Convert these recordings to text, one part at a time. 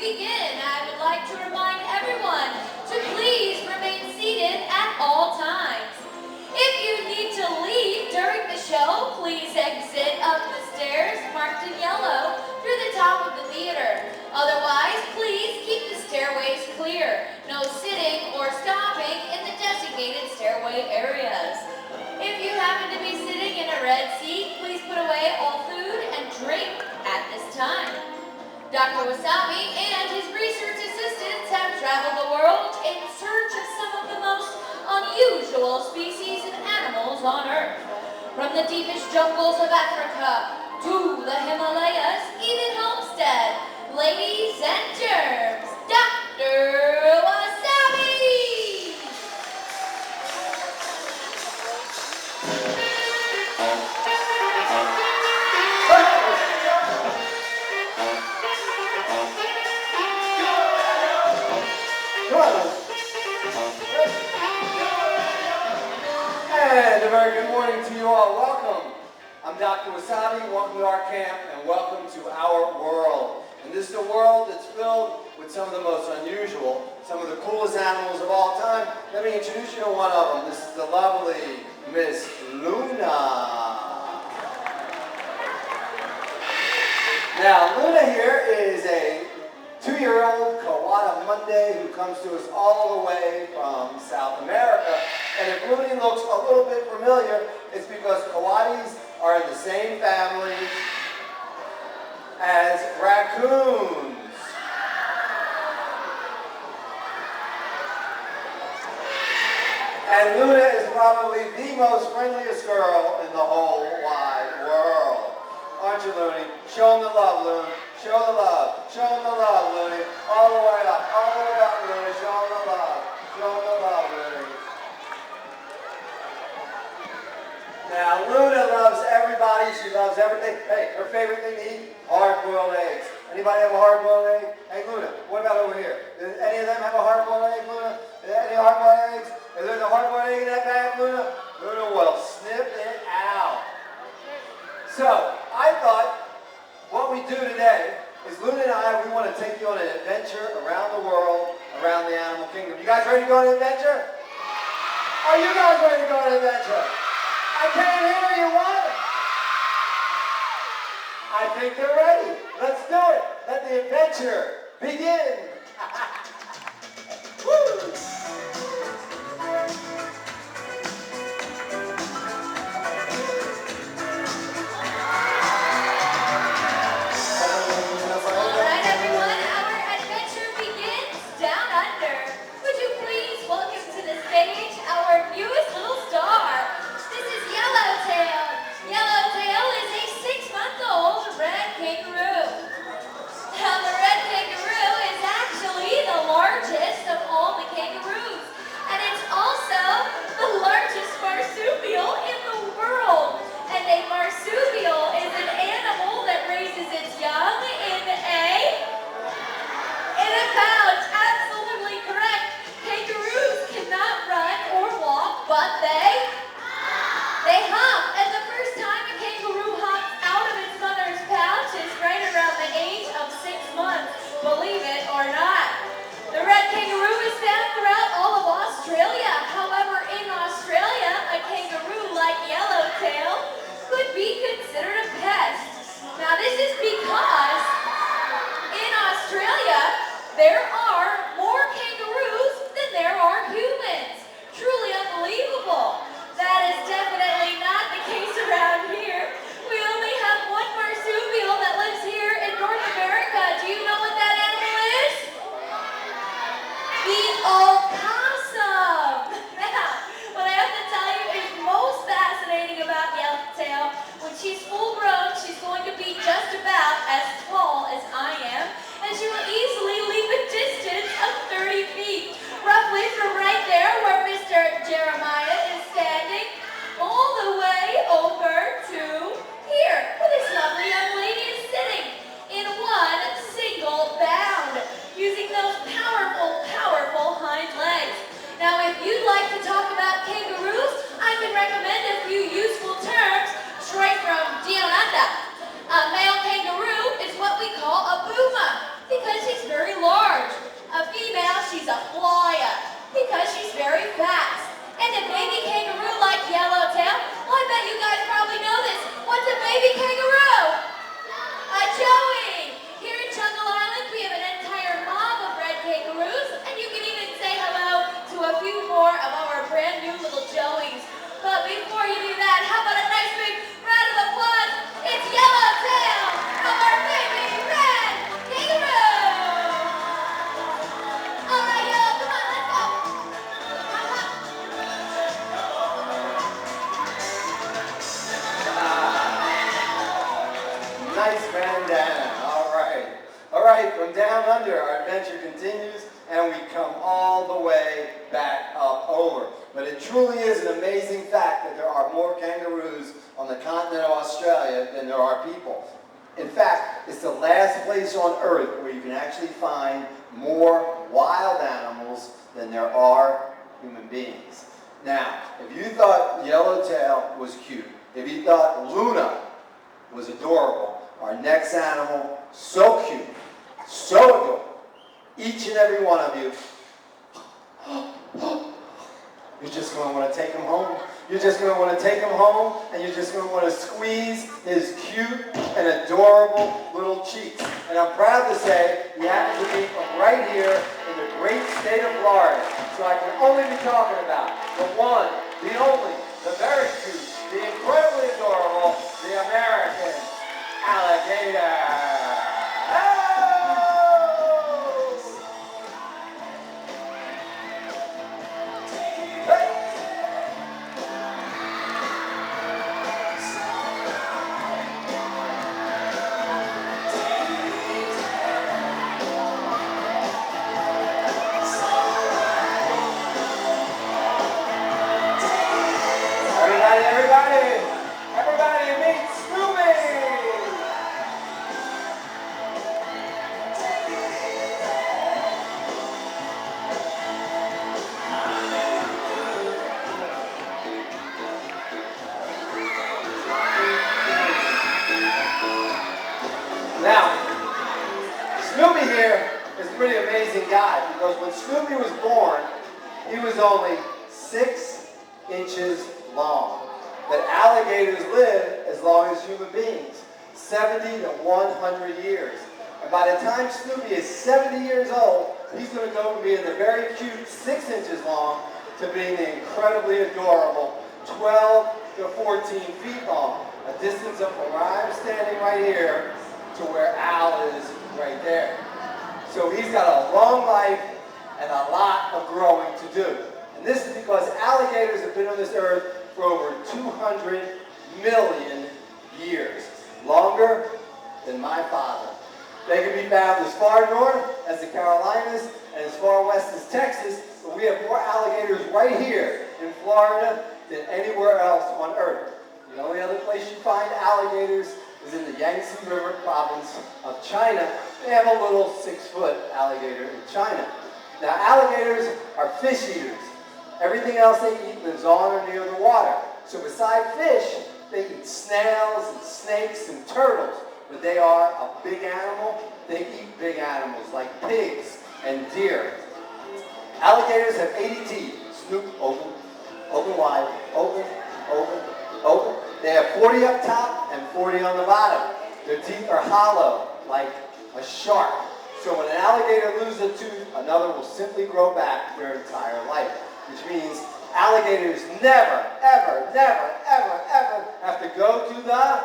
begin, I would like to remind everyone to please remain seated at all times. If you need to leave during the show, please exit up the stairs marked in yellow through the top of the theater. Otherwise, please keep the stairways clear. No sitting or stopping in the designated stairway areas. If you happen to be sitting in a red seat, please put away all food and drink at this time. Dr. Wasabi and his research assistants have traveled the world in search of some of the most unusual species of animals on Earth. From the deepest jungles of Africa to the Himalayas, even Homestead. Ladies and germs, Dr. Wasabi! And a very good morning to you all. Welcome. I'm Dr. Wasabi. Welcome to our camp and welcome to our world. And this is a world that's filled with some of the most unusual, some of the coolest animals of all time. Let me introduce you to one of them. This is the lovely Miss Luna. Now, Luna here is a 2-year-old Kawada Monday who comes to us all the way from South America. And if Luna looks a little bit familiar, it's because Kawadis are in the same family as raccoons. And Luna is probably the most friendliest girl in the whole wide world. Aren't you, Looney? Show them the love, Looney. Show the love. Show them the love, Looney. All the way up. All the way up, Looney. Show them the love. Show them the love, Looney. Now, Luna loves everybody. She loves everything. Hey, her favorite thing to eat? Hard-boiled eggs. Anybody have a hard-boiled egg? Hey, Luna, what about over here? Does any of them have a hard-boiled egg, Luna? Any hard-boiled eggs? Is there a hard-boiled egg in that bag, Luna? Luna will snip it out. So, I thought what we do today is Luna and I, we want to take you on an adventure around the world, around the animal kingdom. You guys ready to go on an adventure? Are you guys ready to go on an adventure? I can't hear you, what? I think they're ready. Let's do it. Let the adventure begin. Woo! Alright everyone, our adventure begins down under. Would you please welcome to the stage our newest little star. This is Yellowtail. Yellowtail is a 6-month-old red kangaroo. Now the red kangaroo is actually the largest of all the kangaroos. under. Our adventure continues, and we come all the way back up over. But it truly is an amazing fact that there are more kangaroos on the continent of Australia than there are people. In fact, it's the last place on Earth where you can actually find more wild animals than there are human beings. Now, if you thought Yellowtail was cute, if you thought Luna was adorable, our next animal, so cute, so adorable, each and every one of you, you're just going to want to take him home. You're just going to want to take him home, and you're just going to want to squeeze his cute and adorable little cheeks. And I'm proud to say he happens to be from right here in the great state of Florida. So I can only be talking about the one, the only, the very cute, the incredibly adorable, the American alligator. Everybody meet Snoopy! Now, Snoopy here is a pretty amazing guy because when Snoopy was born, he was only 6 inches long. But alligators live as long as human beings, 70 to 100 years. And by the time Snoopy is 70 yees old, he's going to go from being the very cute 6 inches long to being the incredibly adorable 12 to 14 feet long. A distance of from where I'm standing right here to where Al is right there. So he's got a long life and a lot of growing to do. And this is because alligators have been on this earth for over 200 million years, longer than my father. They can be found as far north as the Carolinas and as far west as Texas, but we have more alligators right here in Florida than anywhere else on earth. The only other place you find alligators is in the Yangtze River province of China. They have a little 6-foot alligator in China. Now, alligators are fish eaters. Everything else they eat lives on or near the water. So beside fish, they eat snails and snakes and turtles. But they are a big animal. They eat big animals like pigs and deer. Alligators have 80 teeth. Snoop, open, open wide, open, open, open. They have 40 up top and 40 on the bottom. Their teeth are hollow, like a shark. So when an alligator loses a tooth, another will simply grow back their entire life. Which means alligators never, ever, never, ever, ever have to go to the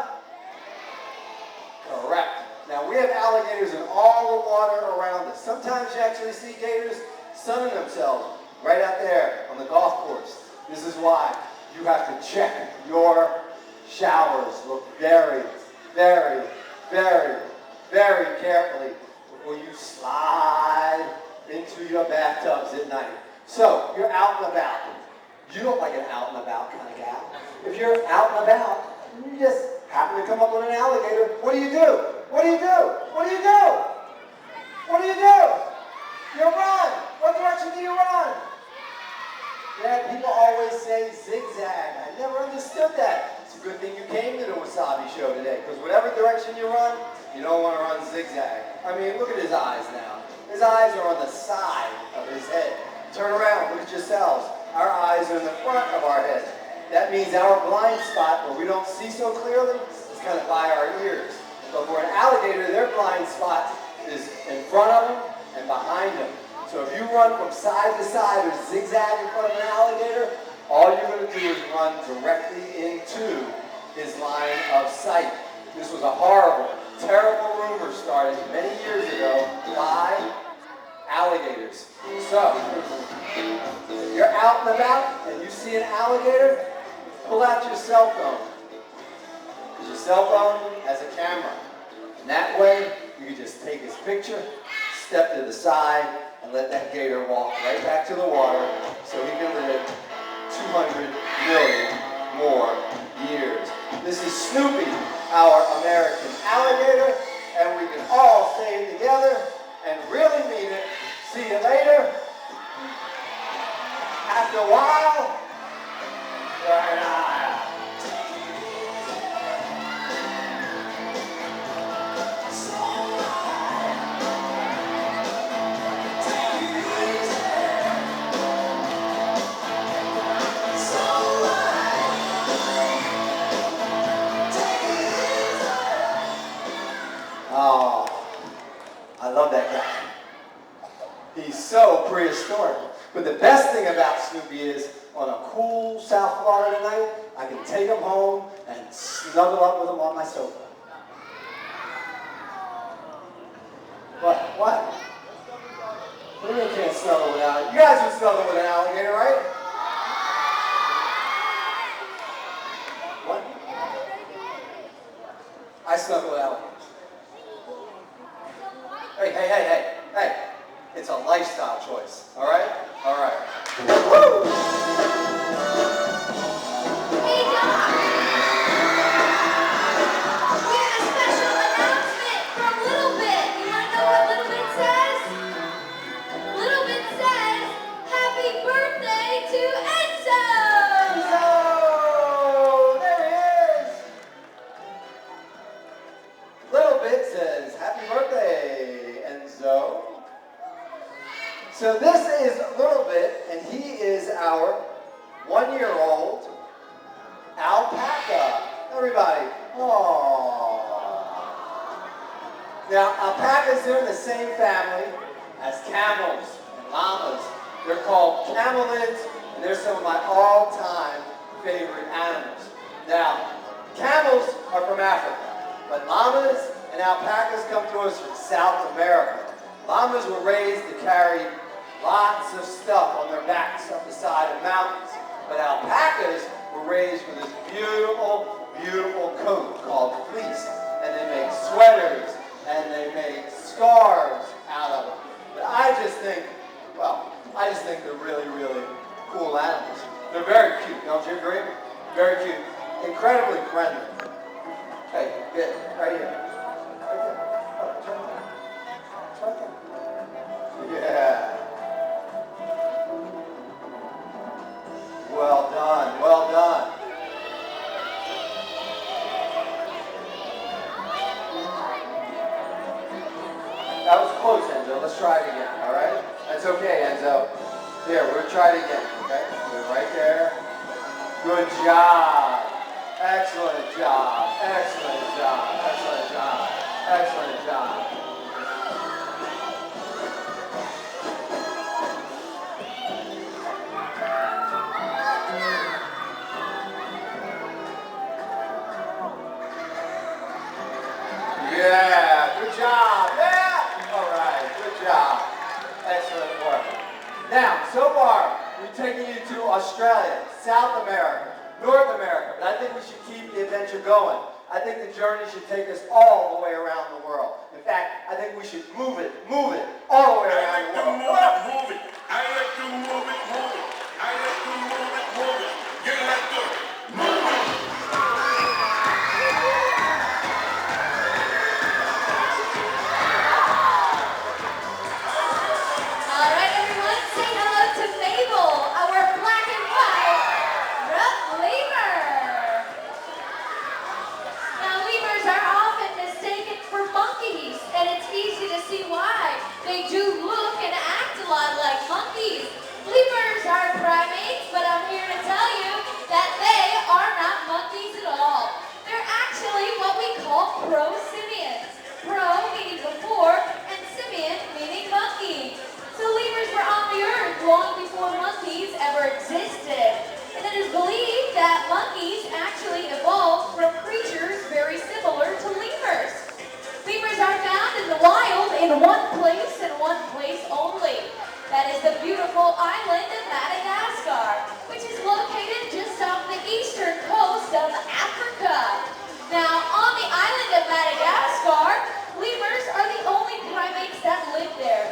correct. Now we have alligators in all the water around us. Sometimes you actually see gators sunning themselves right out there on the golf course. This is why you have to check your showers. Look very, very, very, very carefully before you slide into your bathtubs at night. So, you're out and about. You don't like an out and about kind of gal. If you're out and about, and you just happen to come up with an alligator, what do you do? What do you do? What do you do? What do you do? You run. What direction do you run? Yeah, people always say zigzag. I never understood that. It's a good thing you came to the Wasabi show today, because whatever direction you run, you don't want to run zigzag. I mean, look at his eyes now. His eyes are on the side of his head. Turn around, look at yourselves. Our eyes are in the front of our head. That means our blind spot, where we don't see so clearly, is kind of by our ears. But for an alligator, their blind spot is in front of them and behind them. So if you run from side to side or zigzag in front of an alligator, all you're going to do is run directly into his line of sight. This was a horrible, terrible rumor started many years ago by alligators. So, if you're out and about and you see an alligator, pull out your cell phone. Because your cell phone has a camera. And that way, you can just take his picture, step to the side and let that gator walk right back to the water so he can live 200 million more years. This is Snoopy, our American alligator, and we can all say together and really mean it. See you later. After a while, oh, I love that guy. He's so prehistoric. But the best thing about Snoopy is, on a cool South Florida night, I can take him home and snuggle up with him on my sofa. What? What do you mean can't snuggle with an alligator? You guys would snuggle with an alligator, right? What? I snuggle with alligators. Hey. It's a lifestyle choice, all right? All right. Woo! Hey, Doc! We have a special announcement from Little Bit. You want to know what Little Bit says? Little Bit says, happy birthday to Enzo! Enzo! There he is! Little Bit says, happy birthday, Enzo. So this is Little Bit, and he is our 1-year-old alpaca. Everybody, aww. Now, alpacas are in the same family as camels and llamas. They're called camelids, and they're some of my all-time favorite animals. Now, camels are from Africa, but llamas and alpacas come to us from South America. Llamas were raised to carry lots of stuff on their backs up the side of mountains. But alpacas were raised with this beautiful, beautiful coat called fleece. And they make sweaters, and they make scarves out of them. But I just think they're really, really cool animals. They're very cute, don't you agree? Very cute. Incredibly friendly. Hey, get right here. Right there. Oh, turn it. Right there. Yeah. Well done, well done. That was close, Enzo. Let's try it again, all right? That's okay, Enzo. Here, we'll try it again, okay? We're right there. Good job. Excellent job. Excellent job. Excellent job. Excellent job. Yeah, good job. Yeah. All right, good job. Excellent work. Now, so far, we've taken you to Australia, South America, North America, but I think we should keep the adventure going. I think the journey should take us all the way around the world. In fact, I think we should move it all the way around the world. Move it. I like to move it. I like to move it. You like to move it. All right, everyone, say hello to Mabel, our black and white rough lemur. Now, lemurs are often mistaken for monkeys, and it's easy to see why. They do look and act a lot like monkeys. Lemurs are primates, but I'm here to tell you that they are not monkeys at all. They're actually what we call pro-simians. Pro meaning before, and simian meaning monkey. So lemurs were on the earth long before monkeys ever existed. And it is believed that monkeys actually evolved from creatures very similar to lemurs. Lemurs are found in the wild in one place and one place only. That is the beautiful island of Madagascar, which is located just off the eastern coast of Africa. Now, on the island of Madagascar, lemurs are the only primates that live there.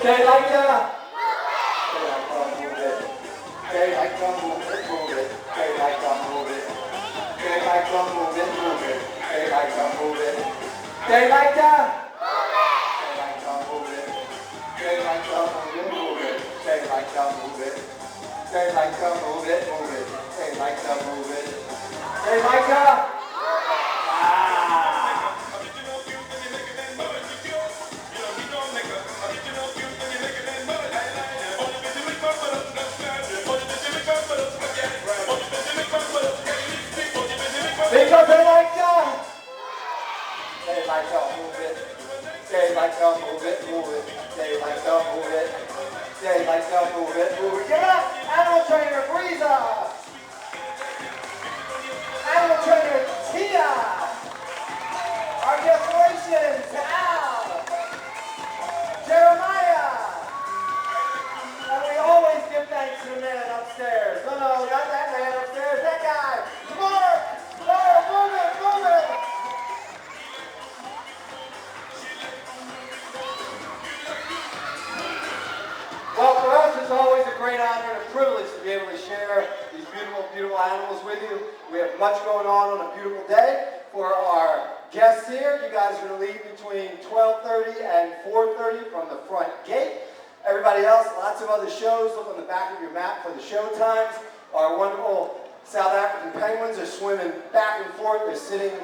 They like to. They like to move it. They like to move it, move it. They like to move it. They like to move it, move it. They like to move it. They like to. They like to move it. They like to move it, move it. They like to move it. They like to move it, move it. They like to move it. They like to. Because they like to. They like to move it. They like to move it, move it. They like to move it. They like to move it, move it. Give it up! Animal trainer, Breeza! Animal trainer, Tia! Our decorations, Al! Jeremiah! And we always give thanks to the man upstairs. No, not that man upstairs, that guy! Mark! Oh, move it, move it! Well, for us, it's always a great honor and a privilege to be able to share these beautiful, beautiful animals with you. We have much going on a beautiful day. For our guests here, you guys are going to leave between 12:30 and 4:30 from the front gate. Everybody else, lots of other shows. Look on the back of your map for the show times. Our wonderful South African penguins are swimming back and forth. They're sitting